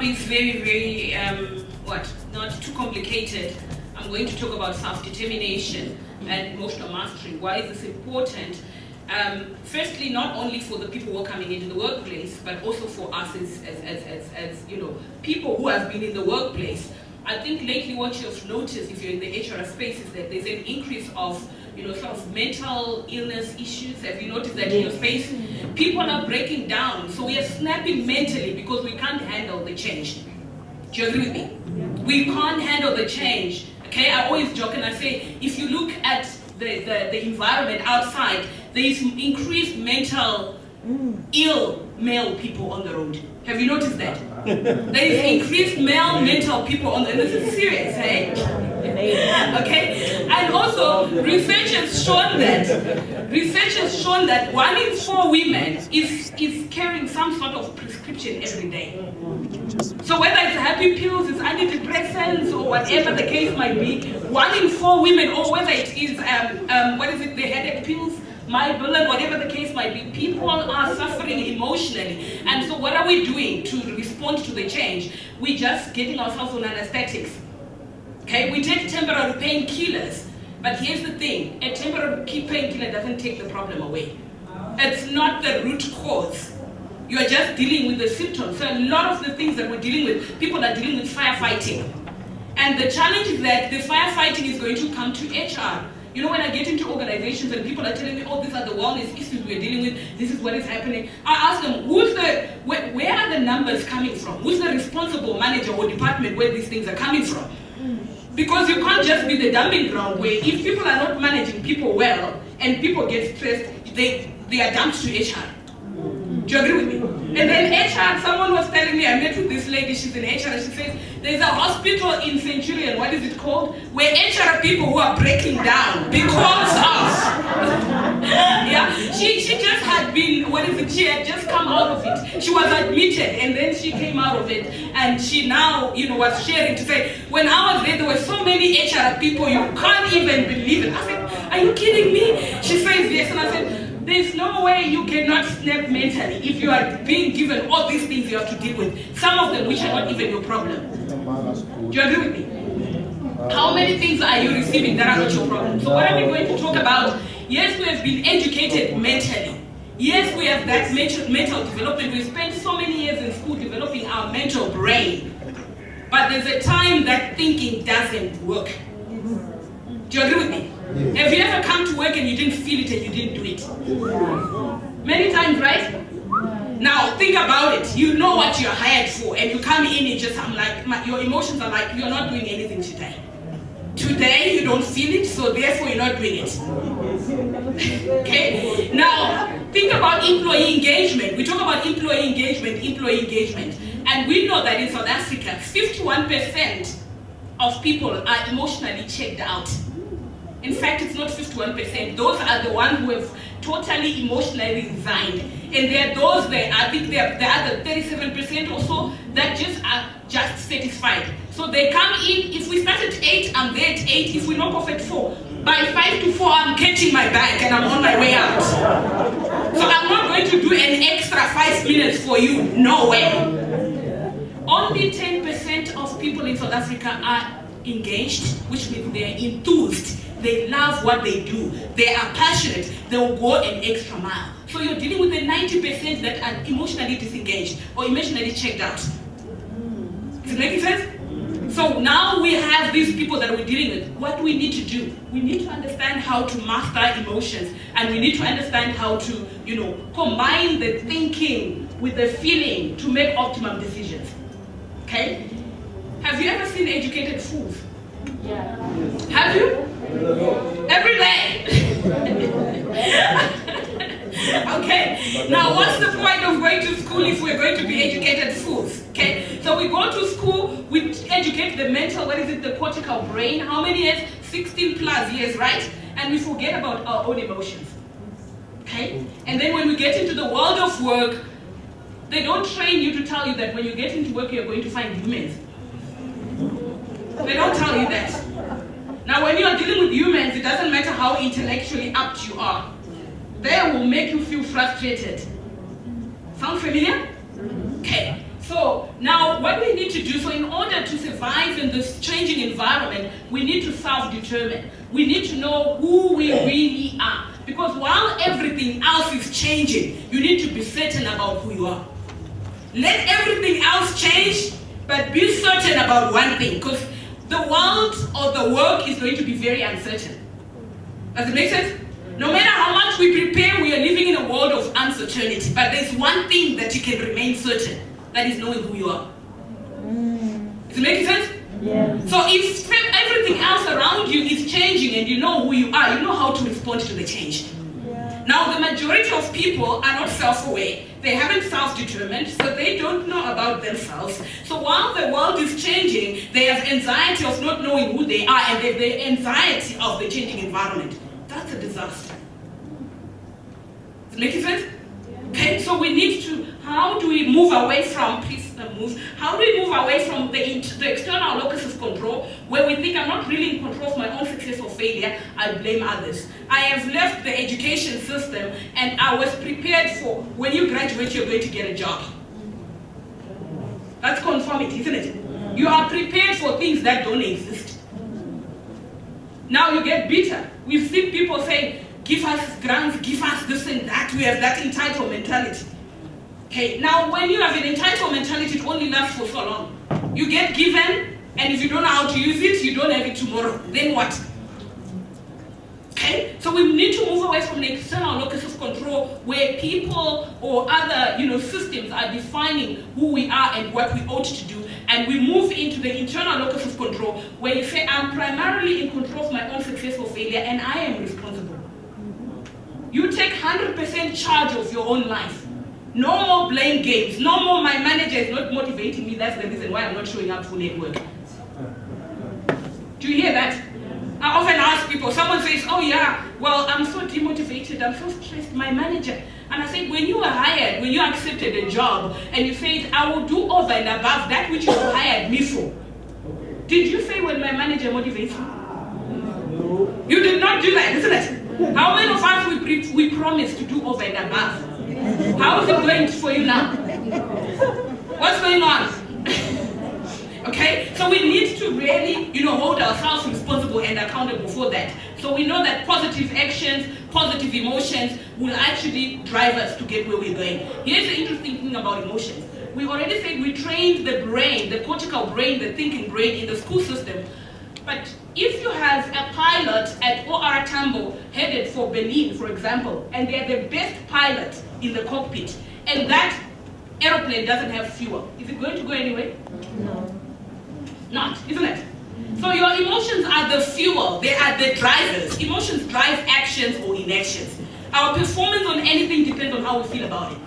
topics, very, very, not too complicated. I'm going to talk about self-determination and emotional mastery. Why is this important? Firstly, not only for the people who are coming into the workplace, but also for us as people who have been in the workplace. I think lately what you've noticed, if you're in the HR space, is that there's an increase of sort of mental illness issues. Have you noticed that in your space? People are breaking down, so we are snapping mentally because we can't handle the change. Do you agree with me? We can't handle the change. Okay, I always joke and I say, if you look at the environment outside, there is increased mental ill male people on the road. Have you noticed that? There is increased male mental people on the road. This is serious, eh? Okay? And also, research has shown that 1 in 4 women is carrying some sort of prescription every day. So whether it's happy pills, it's antidepressants, or whatever the case might be, 1 in 4 women, or whether it is, the headache pills, my bullet, whatever the case might be, people are suffering emotionally. And so what are we doing to respond to the change? We're just getting ourselves on anesthetics. Okay, we take temporary painkillers, but here's the thing, a temporary painkiller doesn't take the problem away. It's not the root cause. You're just dealing with the symptoms. So a lot of the things that we're dealing with, people are dealing with firefighting. And the challenge is that the firefighting is going to come to HR. You know, when I get into organizations and people are telling me, oh, these are the wellness issues we're dealing with, this is what is happening, I ask them, where are the numbers coming from? Who's the responsible manager or department where these things are coming from? Because you can't just be the dumping ground where if people are not managing people well and people get stressed, they are dumped to HR. Do you agree with me? And then HR, someone was telling me, I met with this lady, she's in HR, and she says, there's a hospital in Centurion, what is it called? Where HR people who are breaking down because of, yeah, she just had been, she had just come out of it. She was admitted, and then she came out of it, and she now, was sharing to say, when I was there were so many HR people, you can't even believe it. I said, are you kidding me? She says yes, and I said, there's no way you cannot snap mentally if you are being given all these things you have to deal with, some of them which are not even your problem. Do you agree with me? How many things are you receiving that are not your problem? So what are we going to talk about? Yes, we have been educated mentally. Yes, we have that mental development. We spent so many years in school developing our mental brain. But there's a time that thinking doesn't work. Do you agree with me? Yeah. Have you ever come to work and you didn't feel it and you didn't do it? Many times, right? Now, think about it. You know what you're hired for, and you come in and just, your emotions are like, you're not doing anything today. Today, you don't feel it, so therefore you're not doing it. Okay? Now, think about employee engagement. We talk about employee engagement. And we know that in South Africa, 51% of people are emotionally checked out. In fact, it's not 51%. Those are the ones who have totally emotionally resigned. And there are those there, I think there are the 37% or so that just are just satisfied. So they come in, if we start at 8, I'm there at 8. If we knock off at 4, by 5 to 4, I'm catching my bag and I'm on my way out. So I'm not going to do an extra 5 minutes for you. No way. Only 10% of people in South Africa are engaged, which means they're enthused. They love what they do. They are passionate. They will go an extra mile. So you're dealing with the 90% that are emotionally disengaged or emotionally checked out. Is it making sense? So now we have these people that we're dealing with. What do we need to do? We need to understand how to master emotions, and we need to understand how to, combine the thinking with the feeling to make optimum decisions. Okay? Have you ever seen educated fools? Yeah. Have you? Every day. Okay. Now, what's the point of going to school if we're going to be educated fools? Okay. So we go to school, we educate the mental, the cortical brain. How many years? 16 plus years, right? And we forget about our own emotions. Okay. And then when we get into the world of work, they don't train you to tell you that when you get into work, you're going to find humans. They don't tell you that. Now, when you are dealing with humans, it doesn't matter how intellectually apt you are. They will make you feel frustrated. Sound familiar? Okay. So now what we need to do, so in order to survive in this changing environment, we need to self-determine. We need to know who we really are. Because while everything else is changing, you need to be certain about who you are. Let everything else change, but be certain about one thing. Because the world or the work is going to be very uncertain. Does it make sense? No matter how much we prepare, we are living in a world of uncertainty. But there's one thing that you can remain certain. That is knowing who you are. Is it making sense? Yes. So if everything else around you is changing and you know who you are, you know how to respond to the change. Yeah. Now the majority of people are not self-aware. They haven't self-determined, so they don't know about themselves. So while the world is changing, they have anxiety of not knowing who they are, and they have the anxiety of the changing environment. That's a disaster. Is it making sense? Okay, so we need to, how do we move away from, how do we move away from the external locus of control, where we think I'm not really in control of my own success or failure, I blame others. I have left the education system and I was prepared for, when you graduate, you're going to get a job. That's conformity, isn't it? You are prepared for things that don't exist. Now you get bitter. We've seen people saying, give us grants, give us this and that. We have that entitled mentality. Okay, now when you have an entitled mentality, it only lasts for so long. You get given, and if you don't know how to use it, you don't have it tomorrow. Then what? Okay, so we need to move away from the external locus of control, where people or other systems are defining who we are and what we ought to do, and we move into the internal locus of control, where you say, I'm primarily in control of my own success or failure, and I am responsible. You take 100% charge of your own life. No more blame games. No more my manager is not motivating me. That's the reason why I'm not showing up full at work. Do you hear that? I often ask people, someone says, oh yeah, well, I'm so demotivated, I'm so stressed, my manager. And I said, when you were hired, when you accepted a job, and you said, I will do over and above that which you hired me for. Did you say when my manager motivates me? You did not do that, isn't it? How many of us we promise to do over and above? How is it going for you now? What's going on? Okay, so we need to really, hold ourselves responsible and accountable for that. So we know that positive actions, positive emotions will actually drive us to get where we're going. Here's the interesting thing about emotions. We already said we trained the brain, the cortical brain, the thinking brain in the school system. But if you have a pilot at OR Tambo headed for Benin, for example, and they're the best pilot in the cockpit, and that aeroplane doesn't have fuel, is it going to go anywhere? No. Not, isn't it? So your emotions are the fuel, they are the drivers. Emotions drive actions or inactions. Our performance on anything depends on how we feel about it.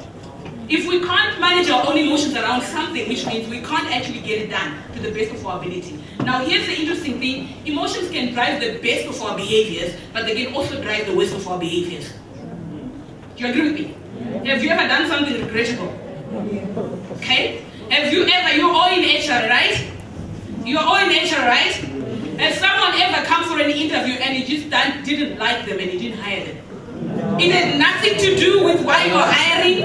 If we can't manage our own emotions around something, which means we can't actually get it done to the best of our ability. Now here's the interesting thing, emotions can drive the best of our behaviors, but they can also drive the worst of our behaviors. Do you agree with me? Have you ever done something regrettable? Okay? Have you ever, you're all in HR, right? You're all in HR, right? Has someone ever come for an interview and you just didn't like them and you didn't hire them? It had nothing to do with why you're hiring.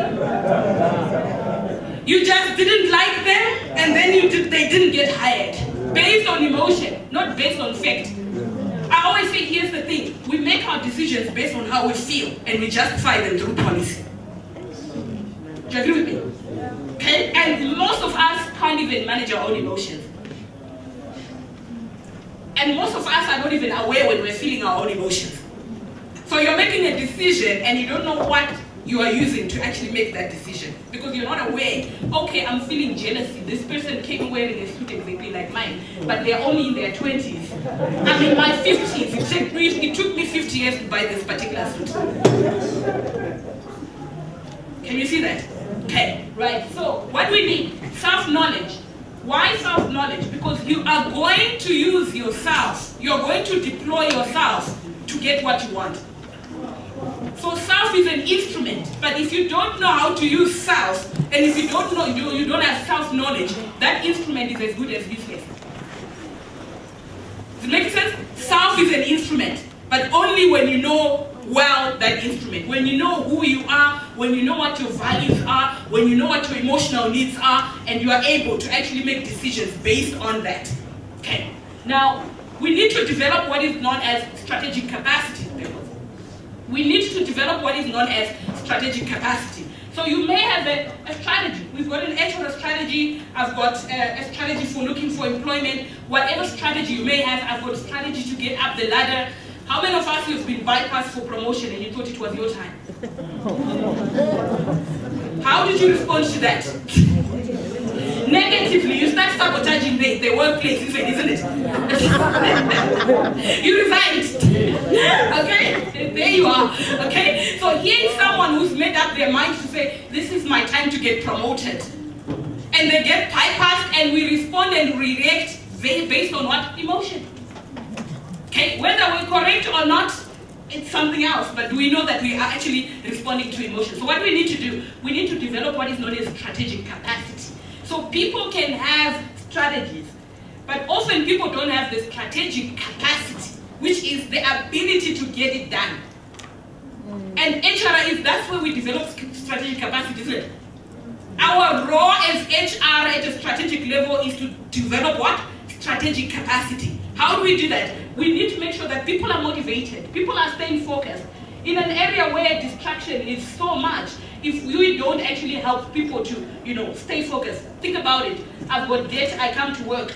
You just didn't like them and then they didn't get hired. Based on emotion, not based on fact. I always say, here's the thing. We make our decisions based on how we feel and we justify them through policy. Do you agree with me? Okay? And most of us can't even manage our own emotions. And most of us are not even aware when we're feeling our own emotions. So you're making a decision and you don't know what you are using to actually make that decision. Because you're not aware, okay, I'm feeling jealousy. This person came wearing a suit exactly like mine, but they're only in their 20s. I'm in my 50s. It took me 50 years to buy this particular suit. Can you see that? Okay, right. So what do we need? Self-knowledge. Why self-knowledge? Because you are going to use yourself. You're going to deploy yourself to get what you want. So self is an instrument, but if you don't know how to use self, and if you don't know, you don't have self-knowledge, that instrument is as good as useless. Does it make sense? Self is an instrument. but only when you know well that instrument, when you know who you are, when you know what your values are, when you know what your emotional needs are, and you are able to actually make decisions based on that. Okay. Now, we need to develop what is known as strategic capacity. We need to develop what is known as strategic capacity. So you may have a strategy. We've got an HR strategy. I've got a strategy for looking for employment. Whatever strategy you may have, I've got a strategy to get up the ladder. How many of us have been bypassed for promotion and you thought it was your time? How did you respond to that? Negatively, you start sabotaging the workplace, isn't it? You resigned. Okay? There you are. Okay? So here's someone who's made up their mind to say, this is my time to get promoted. And they get bypassed and we respond and react based on what? Emotion. Okay? Whether we're correct or not, it's something else, but we know that we are actually responding to emotion. So what we need to do, we need to develop what is known as strategic capacity. So people can have strategies, but often people don't have the strategic capacity, which is the ability to get it done. And HR that's where we develop strategic capacity, isn't it? Our role as HR at a strategic level is to develop what? Strategic capacity. How do we do that? We need to make sure that people are motivated, people are staying focused. In an area where distraction is so much, if we don't actually help people to, stay focused, think about it. I've got debt, I come to work,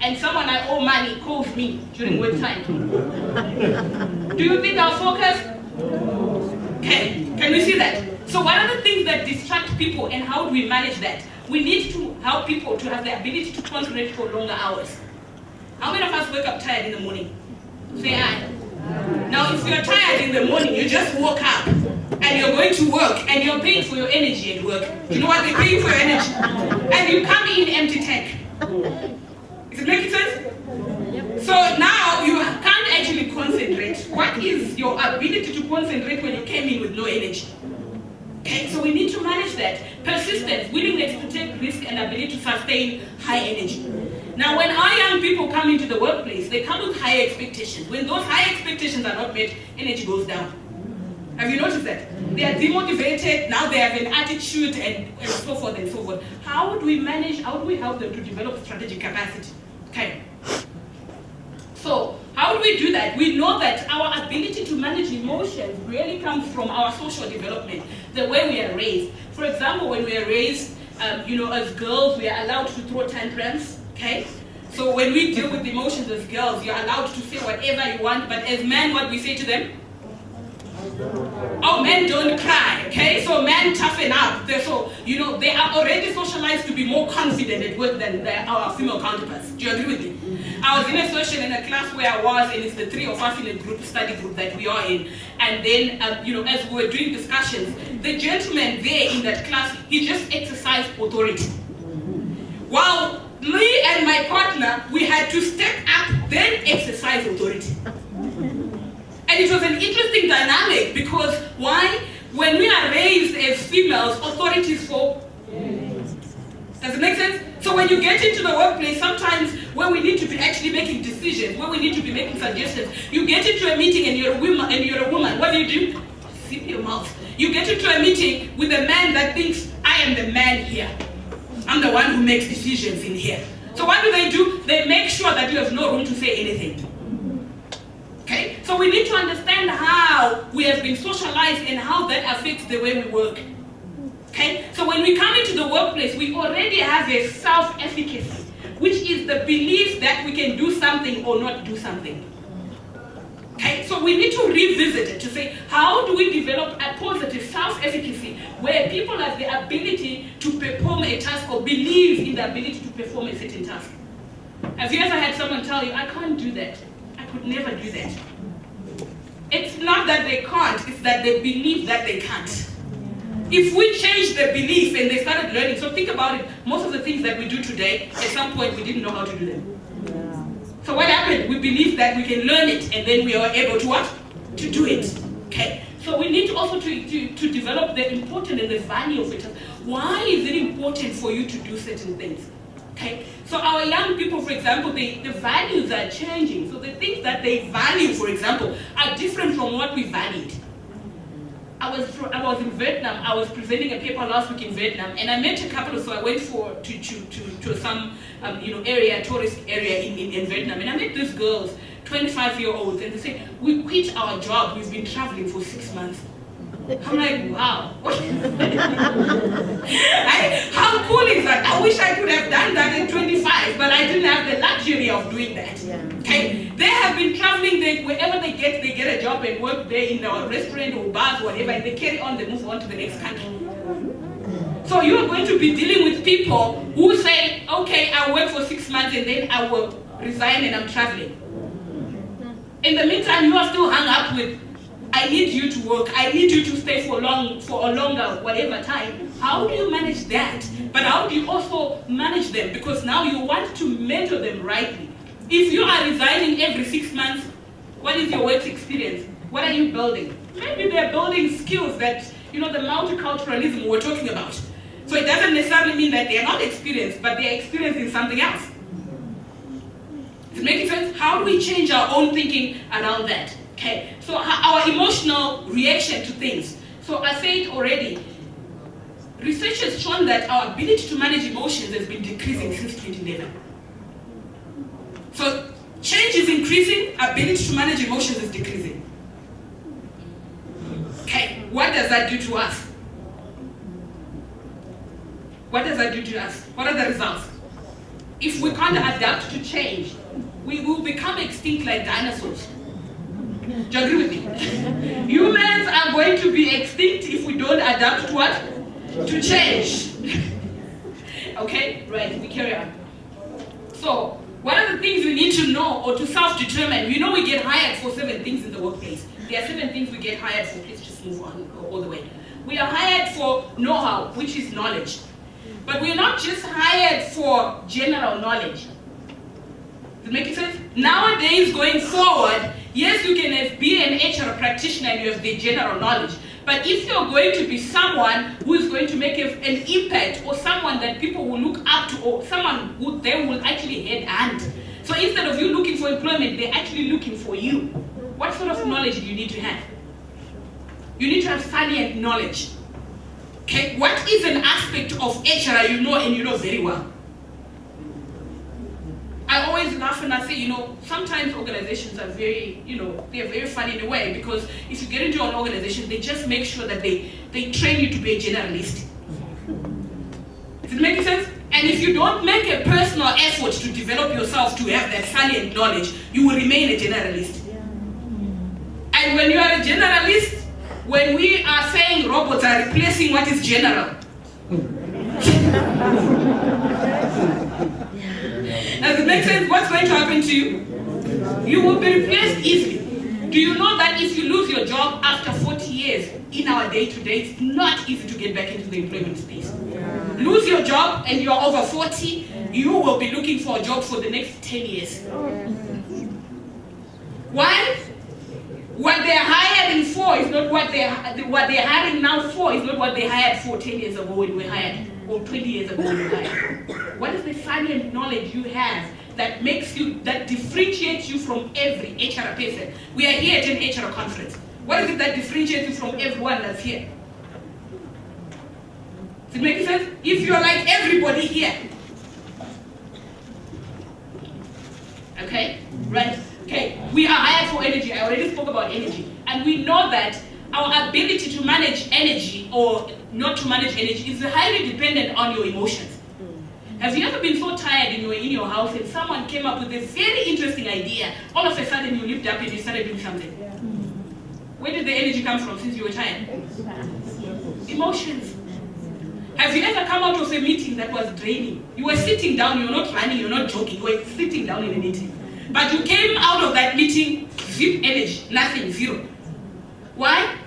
and someone I owe money calls me during work time. Do you think I'll focus? Okay, can we see that? So what are the things that distract people and how do we manage that? We need to help people to have the ability to concentrate for longer hours. How many of us wake up tired in the morning? Say aye. Now if you're tired in the morning, you just woke up and you're going to work and you're paying for your energy at work. Do you know what they're paying for your energy? And you come in empty tank. Is it making sense? So now you can't actually concentrate. What is your ability to concentrate when you came in with no energy? Okay, so we need to manage that. Persistence, willingness to take risk, and ability to sustain high energy. Now, when our young people come into the workplace, they come with high expectations. When those high expectations are not met, energy goes down. Have you noticed that? They are demotivated, now they have an attitude and so forth and so forth. How do we manage, how do we help them to develop strategic capacity? Okay. So, how do we do that? We know that our ability to manage emotions really comes from our social development, the way we are raised. For example, when we are raised, as girls, we are allowed to throw tantrums, okay? So when we deal with emotions as girls, you're allowed to say whatever you want, but as men, what we say to them? Oh, men don't cry, okay? So men toughen up. They are already socialized to be more confident at work than our female counterparts. Do you agree with me? I was in a session in a class where I was, and it's the three of us in a study group that we are in. And then, as we were doing discussions, the gentleman there in that class, he just exercised authority. While me and my partner, we had to step up, then exercise authority. And it was an interesting dynamic because why? When we are raised as females, authority is for. Does it make sense? So when you get into the workplace, sometimes when we need to be actually making decisions, when we need to be making suggestions, you get into a meeting and you're a woman. What do? Zip your mouth. You get into a meeting with a man that thinks, I am the man here. I'm the one who makes decisions in here. So what do? They make sure that you have no room to say anything. Okay? So we need to understand how we have been socialized and how that affects the way we work. Okay? So when we come into the workplace, we already have a self-efficacy, which is the belief that we can do something or not do something. Okay? So we need to revisit it to say, how do we develop a positive self-efficacy where people have the ability to perform a task or believe in the ability to perform a certain task? Have you ever had someone tell you, I can't do that? I could never do that. It's not that they can't, it's that they believe that they can't. If we change the belief and they started learning, so think about it, most of the things that we do today, at some point we didn't know how to do them. Yeah. So what happened? We believed that we can learn it and then we are able to what? To do it. Okay? So we need to also to develop the importance and the value of it. Why is it important for you to do certain things? Okay, so our young people, for example, the values are changing. So the things that they value, for example, are different from what we valued. I was in Vietnam. I was presenting a paper last week in Vietnam, and I met a couple. So I went to some tourist area in Vietnam, and I met these girls, 25-year-olds, and they say, we quit our job. We've been traveling for 6 months. I'm like, wow. How cool is that? I wish I could have done that at 25, but I didn't have the luxury of doing that. Okay? They have been traveling, wherever they get a job and work there in a restaurant or bars, whatever, and they carry on, they move on to the next country. So you are going to be dealing with people who say, okay, I'll work for 6 months and then I will resign and I'm traveling. In the meantime, you are still hung up with, I need you to work, I need you to stay for a longer, whatever time. How do you manage that? But how do you also manage them? Because now you want to mentor them rightly. If you are resigning every 6 months, what is your work experience? What are you building? Maybe they're building skills that, the multiculturalism we're talking about. So it doesn't necessarily mean that they're not experienced, but they're experienced in something else. Is it making sense? How do we change our own thinking around that? Okay, so our emotional reaction to things. So I said already, research has shown that our ability to manage emotions has been decreasing since 2011. So change is increasing, ability to manage emotions is decreasing. Okay, what does that do to us? What does that do to us? What are the results? If we can't adapt to change, we will become extinct like dinosaurs. Do you agree with me? Humans are going to be extinct if we don't adapt to what? To change. Okay, right, we carry on. So, what are the things we need to know or to self-determine? We know we get hired for 7 things in the workplace. There are 7 things we get hired for. Please just move on all the way. We are hired for know-how, which is knowledge. But we're not just hired for general knowledge. Does it make sense? Nowadays, going forward, yes, you can be an HR practitioner and you have the general knowledge. But if you're going to be someone who is going to make an impact, or someone that people will look up to, or someone who they will actually headhunt. So instead of you looking for employment, they're actually looking for you. What sort of knowledge do you need to have? You need to have salient knowledge. Okay, what is an aspect of HR you know and you know very well? I always laugh and I say, sometimes organizations are very, they're very funny in a way, because if you get into an organization, they just make sure that they train you to be a generalist. Does it make sense? And if you don't make a personal effort to develop yourself to have that salient knowledge, you will remain a generalist. And when you are a generalist, when we are saying robots are replacing what is general, does it make sense? What's going to happen to you? You will be replaced easily. Do you know that if you lose your job after 40 years in our day-to-day, it's not easy to get back into the employment space. Lose your job and you're over 40, you will be looking for a job for the next 10 years. Why? What they're hiring for is not what they're hiring now for is not what they hired for 10 years ago when we hired, or 20 years ago when we hired. What is the salient knowledge you have that differentiates you from every HR person? We are here at an HR conference. What is it that differentiates you from everyone that's here? Does it make sense? If you're like everybody here. Okay? Right? Okay, we are hired for energy. I already spoke about energy. And we know that our ability to manage energy or not to manage energy is highly dependent on your emotions. Have you ever been so tired in your house and someone came up with a very interesting idea, all of a sudden you leaped up and you started doing something? Where did the energy come from since you were tired? Emotions. Have you ever come out of a meeting that was draining? You were sitting down, you were not running, you were not joking, you were sitting down in a meeting. But you came out of that meeting, zip energy, nothing, zero. Why?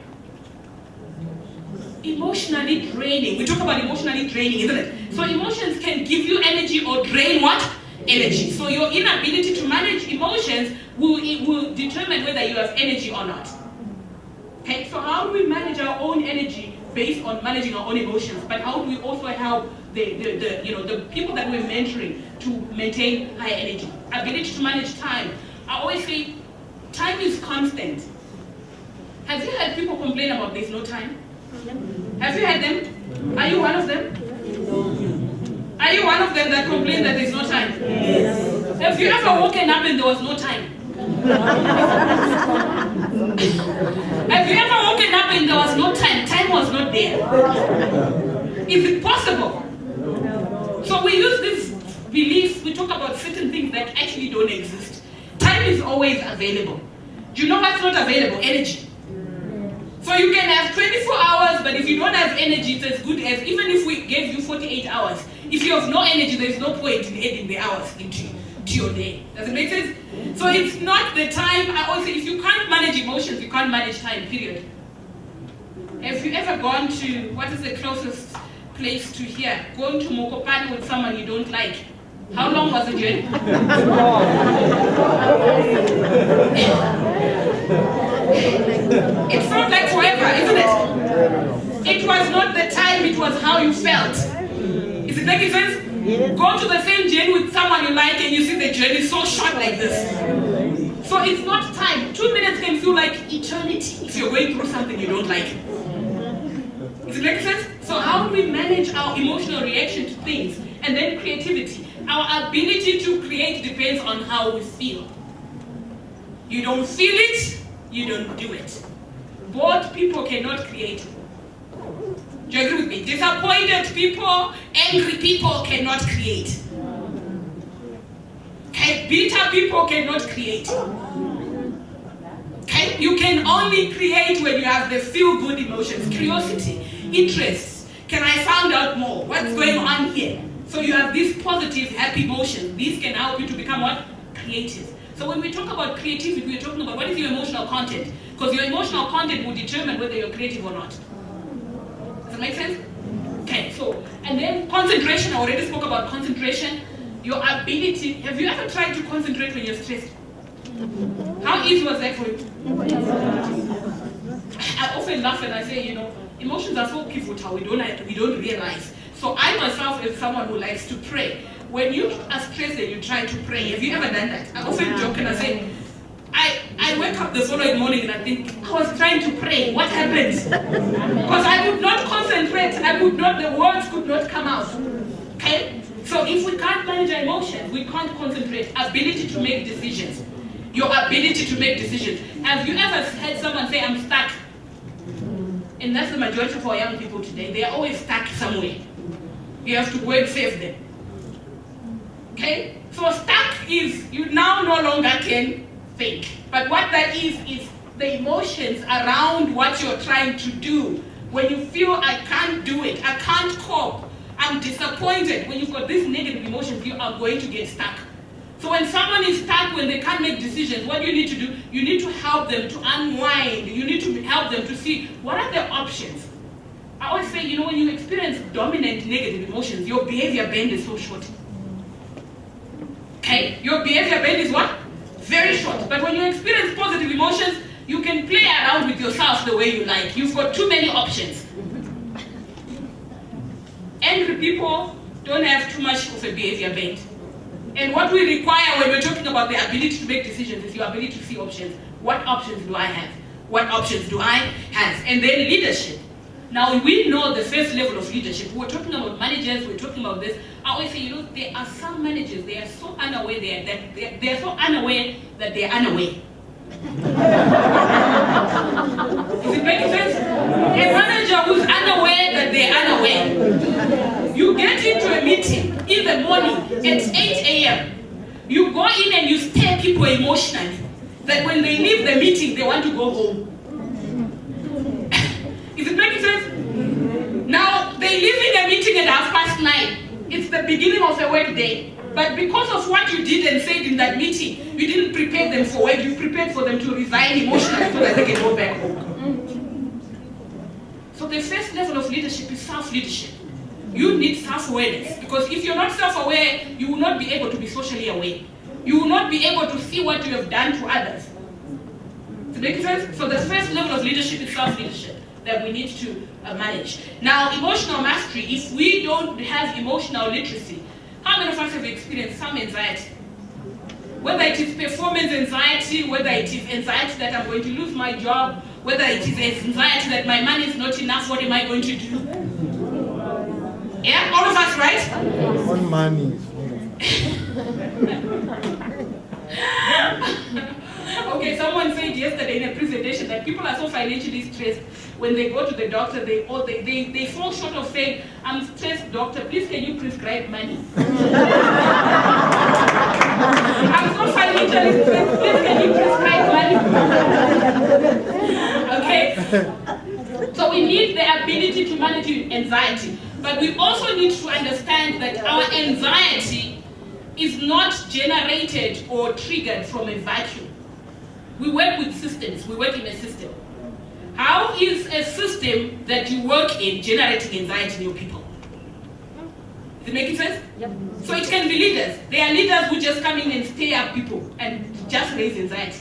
Emotionally draining. We talk about emotionally draining, isn't it? So emotions can give you energy or drain what? Energy. So your inability to manage emotions will determine whether you have energy or not. Okay, so how do we manage our own energy based on managing our own emotions, but how do we also help the people that we're mentoring to maintain high energy? Ability to manage time. I always say, time is constant. Have you had people complain about there's no time? Have you had them? Are you one of them? Are you one of them that complain that there's no time? Yes. Have you ever woken up and there was no time? Have you ever woken up and there was no time? Time was not there. Is it possible? So we use these beliefs, we talk about certain things that actually don't exist. Time is always available. Do you know what's not available? Energy. So you can have 24 hours, but if you don't have energy, it's as good as, even if we gave you 48 hours, if you have no energy, there's no point in adding the hours into your day. Does it make sense? So it's not the time. I always say, if you can't manage emotions, you can't manage time, period. Have you ever gone to, what is the closest place to here? Going to Mokopane with someone you don't like. How long was the journey? It felt like forever, isn't it? It was not the time, it was how you felt. Is it making sense? Go to the same journey with someone you like and you see the journey so short like this. So it's not time. 2 minutes can feel like eternity if you're going through something you don't like. Is it making sense? So how do we manage our emotional reaction to things? And then creativity. Our ability to create depends on how we feel. You don't feel it, you don't do it. Bored people cannot create. Do you agree with me? Disappointed people, angry people cannot create. Okay, bitter people cannot create. Okay, you can only create when you have the feel-good emotions, curiosity, interest. Can I find out more? What's going on here? So you have these positive, happy emotions. These can help you to become what? Creative. So when we talk about creativity, we're talking about what is your emotional content? Because your emotional content will determine whether you're creative or not. Does that make sense? Okay, so, and then concentration. I already spoke about concentration. Your ability. Have you ever tried to concentrate when you're stressed? How easy was that for you? I often laugh and I say, emotions are so pivotal, we don't realize. So I myself am someone who likes to pray. When you are stressed and you try to pray, have you ever done that? I often joke and I say, I wake up the following morning and I think, I was trying to pray, what happened? Because I could not concentrate, the words could not come out. Okay? So if we can't manage our emotions, we can't concentrate. Ability to make decisions. Your ability to make decisions. Have you ever had someone say, I'm stuck? And that's the majority of our young people today. They are always stuck somewhere. You have to go and save them. Okay? So stuck is, you now no longer can think. But what that is the emotions around what you're trying to do. When you feel, I can't do it, I can't cope, I'm disappointed. When you've got these negative emotions, you are going to get stuck. So when someone is stuck, when they can't make decisions, what you need to do, you need to help them to unwind. You need to help them to see what are the options. I always say, when you experience dominant negative emotions, your behavior band is so short. Okay? Your behavior band is what? Very short. But when you experience positive emotions, you can play around with yourself the way you like. You've got too many options. Angry people don't have too much of a behavior band. And what we require when we're talking about the ability to make decisions is your ability to see options. What options do I have? What options do I have? And then leadership. Now we know the first level of leadership. We're talking about managers, we're talking about this. I always say, there are some managers, they are so unaware they're so unaware that they're unaware. Is it making sense? A manager who's unaware that they're unaware. You get into a meeting in the morning at 8 a.m. You go in and you stir people emotionally that when they leave the meeting, they want to go home. Is it making sense? Now, they leave in a meeting at 9:30. It's the beginning of the work day. But because of what you did and said in that meeting, you didn't prepare them for work, you prepared for them to resign emotionally so that they can go back home. So the first level of leadership is self-leadership. You need self-awareness, because if you're not self-aware, you will not be able to be socially aware. You will not be able to see what you have done to others. Does it make sense? So the first level of leadership is self-leadership. that we need to manage. Now, emotional mastery, if we don't have emotional literacy, how many of us have experienced some anxiety? Whether it is performance anxiety, whether it is anxiety that I'm going to lose my job, whether it is anxiety that my money is not enough, what am I going to do? Yeah, all of us, right? On money. Okay, someone said yesterday in a presentation that people are so financially stressed when they go to the doctor, they fall short of saying, I'm stressed, doctor, please can you prescribe money? I'm so financially stressed, please can you prescribe money? Okay? So we need the ability to manage anxiety, but we also need to understand that our anxiety is not generated or triggered from a vacuum. We work with systems, we work in a system. How is a system that you work in generating anxiety in your people? Is it making sense? Yep. So it can be leaders. There are leaders who just come in and stay up people and just raise anxiety.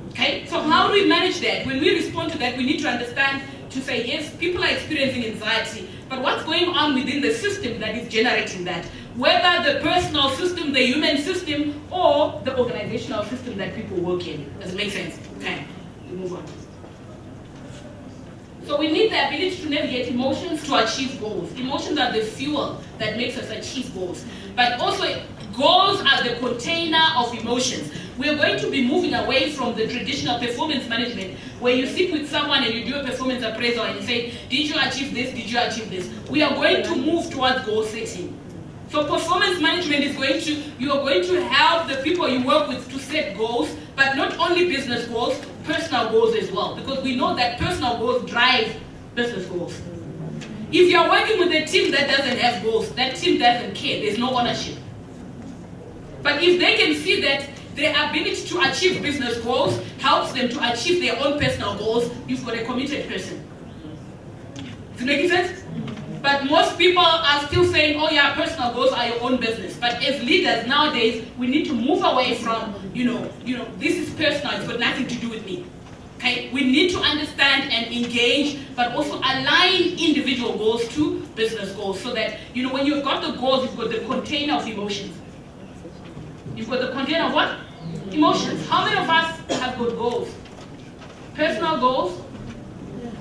Okay? So how do we manage that? When we respond to that, we need to understand to say, yes, people are experiencing anxiety, but what's going on within the system that is generating that? Whether the personal system, the human system, or the organizational system that people work in. Does it make sense? Okay, we move on. So we need the ability to navigate emotions to achieve goals. Emotions are the fuel that makes us achieve goals. But also, goals are the container of emotions. We're going to be moving away from the traditional performance management where you sit with someone and you do a performance appraisal and you say, did you achieve this? Did you achieve this? We are going to move towards goal setting. So performance management is you are going to help the people you work with to set goals, but not only business goals, personal goals as well. Because we know that personal goals drive business goals. If you're working with a team that doesn't have goals, that team doesn't care, there's no ownership. But if they can see that their ability to achieve business goals helps them to achieve their own personal goals, you've got a committed person. Is it making sense? But most people are still saying, oh yeah, personal goals are your own business. But as leaders nowadays, we need to move away from, this is personal, it's got nothing to do with me. Okay? We need to understand and engage, but also align individual goals to business goals so that, when you've got the goals, you've got the container of emotions. You've got the container of what? Emotions. How many of us have got goals? Personal goals?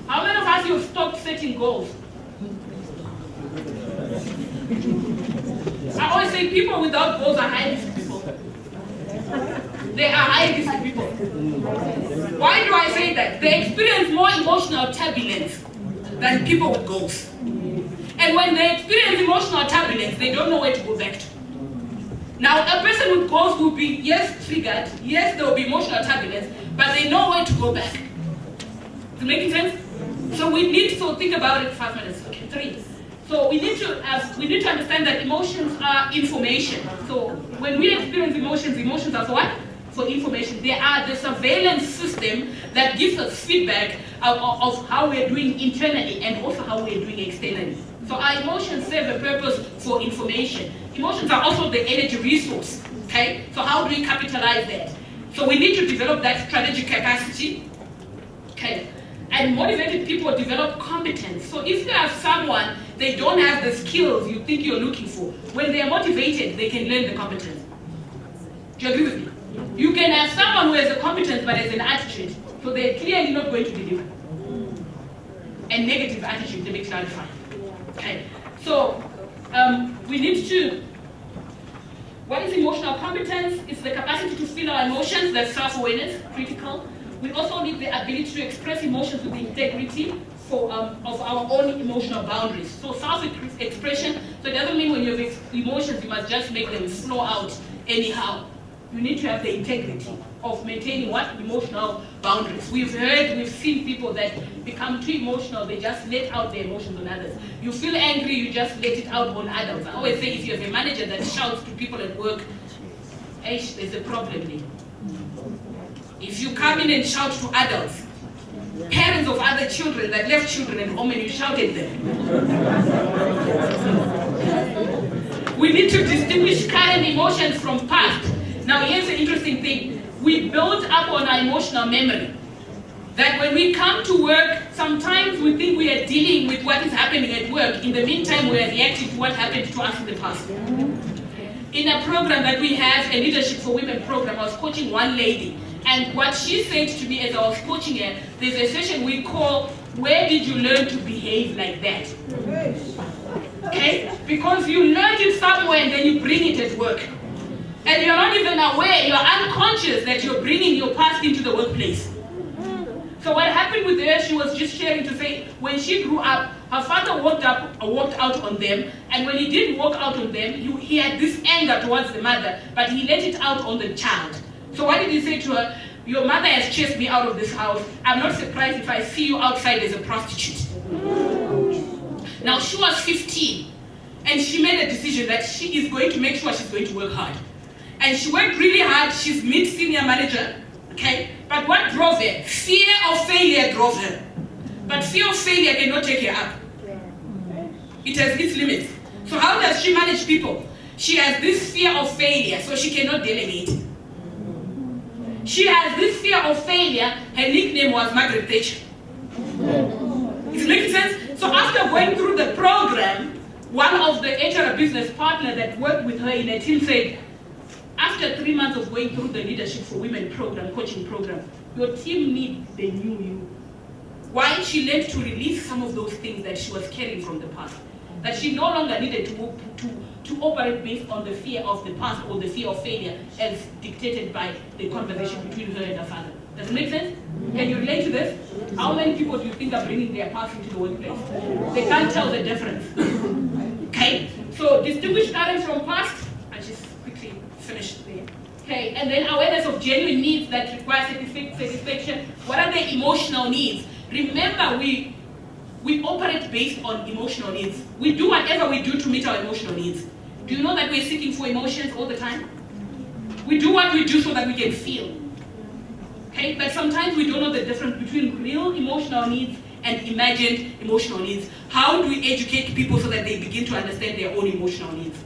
How many of us have stopped setting goals? I always say people without goals are high risk people. They are high risk people. Why do I say that? They experience more emotional turbulence than people with goals. And when they experience emotional turbulence, they don't know where to go back to. Now, a person with goals will be, yes, triggered, yes, there will be emotional turbulence, but they know where to go back. Is it making sense? So we need to think about it 5 minutes. Okay, 3. So we need to understand that emotions are information. So when we experience emotions, emotions are for what? For information. They are the surveillance system that gives us feedback of how we're doing internally and also how we're doing externally. So our emotions serve a purpose for information. Emotions are also the energy resource. Okay? So how do we capitalize that? So we need to develop that strategic capacity. Okay? And motivated people develop competence. So if you have someone, they don't have the skills you think you're looking for, when they're motivated, they can learn the competence. Do you agree with me? You can have someone who has a competence but has an attitude, so they're clearly not going to deliver. And negative attitude, let me clarify. Okay. So we need to, what is emotional competence? It's the capacity to feel our emotions, that's self-awareness, critical. We also need the ability to express emotions with integrity of our own emotional boundaries. So self-expression, so it doesn't mean when you have emotions, you must just make them flow out anyhow. You need to have the integrity of maintaining what? Emotional boundaries. We've seen people that become too emotional, they just let out their emotions on others. You feel angry, you just let it out on others. I always say if you have a manager that shouts to people at work, there's a problem there. If you come in and shout to adults, parents of other children that left children at home and you shout at them. We need to distinguish current emotions from past. Now here's the interesting thing. We build up on our emotional memory. that when we come to work, sometimes we think we are dealing with what is happening at work. In the meantime, we are reacting to what happened to us in the past. In a program that we have, a Leadership for Women program, I was coaching one lady, and what she said to me as I was coaching her, there's a session we call, "Where did you learn to behave like that?" Okay? Because you learned it somewhere and then you bring it at work. And you're not even aware, you're unconscious that you're bringing your past into the workplace. So what happened with her, she was just sharing to say, when she grew up, her father walked out on them, and when he did walk out on them, he had this anger towards the mother, but he let it out on the child. So what did he say to her? "Your mother has chased me out of this house. I'm not surprised if I see you outside as a prostitute." Now she was 15, and she made a decision that she is going to make sure she's going to work hard. And she worked really hard. She's mid-senior manager, okay? But what drove her? Fear of failure drove her. But fear of failure cannot take her up. It has its limits. So how does she manage people? She has this fear of failure, so she cannot delegate. She has this fear of failure. Her nickname was Margaret Thatcher. Is it making sense? So after going through the program, one of the HR business partners that worked with her in a team said, after 3 months of going through the Leadership for Women program, coaching program, your team needs the new you. Why? She learned to release some of those things that she was carrying from the past. That she no longer needed to operate based on the fear of the past or the fear of failure as dictated by the conversation between her and her father. Does it make sense? Can you relate to this? How many people do you think are bringing their past into the workplace? They can't tell the difference. Okay? So distinguish current from past. I just quickly finished there. Okay, and then awareness of genuine needs that require satisfaction. What are the emotional needs? Remember, we operate based on emotional needs. We do whatever we do to meet our emotional needs. Do you know that we're seeking for emotions all the time? We do what we do so that we can feel. Okay, but sometimes we don't know the difference between real emotional needs and imagined emotional needs. How do we educate people so that they begin to understand their own emotional needs?